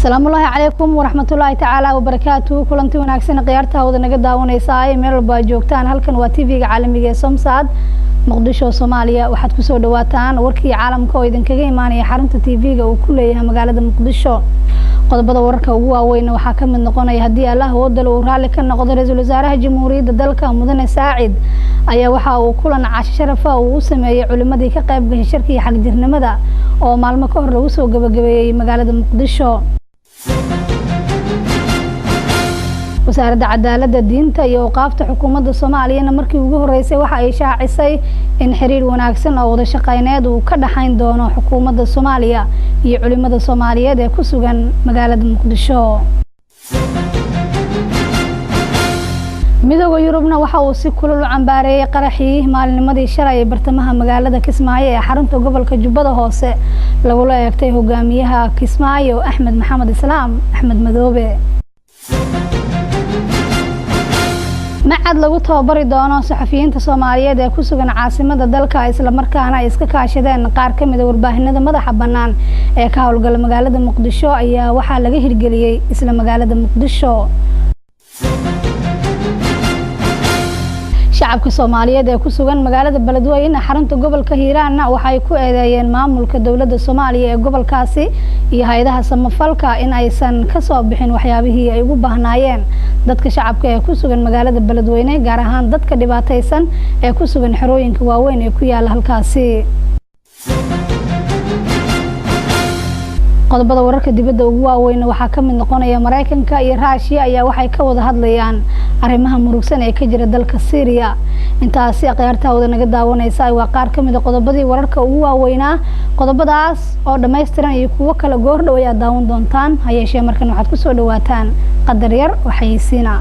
السلام الله عليكم ورحمة الله تعالى وبركاته. كلنتي وناكسن قيارتها ودنقا داونيساي ميل با joogtaan halkan waa TV-ga caalamiga ee Somsad Muqdisho Soomaaliya waxaad ku soo dhawaataan warkii caalamka oo idinkaga imaanaya xarunta TV-ga uu ku leeyahay magaalada Muqdisho. qodobada wararka ugu waaweyn waxaa ka mid noqonaya hadii Allah wadalo uu raali ka noqdo ra'iisul wasaaraha jamhuuriyadda dalka Mudane Saacid ayaa waxa uu kulan casho sharaf ah uu sameeyay culimadii ka qayb gashay shirkii xaq-jirnimada oo maalmo ka hor lagu soo gabagabeeyay magaalada Muqdisho. wasaaradda cadaaladda diinta iyo awqaafta xukuumadda Soomaaliya markii ugu horeysay waxa ay shaacisay in xiriir wanaagsan oo wada shaqeyneed uu ka dhaxayn doono xukuumadda Soomaaliya iyo culimada Soomaaliyeed ee ku sugan magaalada Muqdisho. midowga Yurubna waxa uu si kulul u cambaareeyay qaraxii maalinimadii shalay ee bartamaha magaalada Kismaayo ee xarunta gobolka Jubbada Hoose lagula eegtay hogaamiyaha Kismaayo Axmed Maxamed Islaam Axmed Madoobe. macad lagu tababari doono saxafiyiinta Soomaaliyeed ee ku sugan caasimadda dalka isla markaana ay iska kaashadeen qaar ka mid ah warbaahinada madaxa bannaan ee ka howlgala magaalada Muqdisho ayaa waxa laga hirgeliyay isla magaalada Muqdisho. shacabka Soomaaliyeed ee ku sugan magaalada Beledweyne xarunta gobolka Hiiraan waxa ay ku eedeeyeen maamulka dawladda Soomaaliya ee gobolkaasi iyo hay'adaha samafalka in aysan ka soo bixin waxyaabihii ay ugu baahnaayeen dadka shacabka ee ku sugan magaalada Beledweyne gaar ahaan dadka dhibaataysan ee ku sugan xerooyinka waaweyn ee ku yaala halkaasi. qodobada wararka dibadda ugu waaweyn waxaa ka mid noqonaya Mareykanka iyo Ruushka ayaa waxay ka wada hadlayaan arrimaha murugsan ee ka jira dalka Syria. intaasi aqoonta wada naga daawanaysa waa qaar ka mid ah qodobadii wararka ugu waaweynaa. qodobadaas oo dhameystiran iyo kuwa kala goor dhow ayaa daawan doontaan. hayeeshee markan waxaad ku soo dhawaataan qadar yar waxaysiina.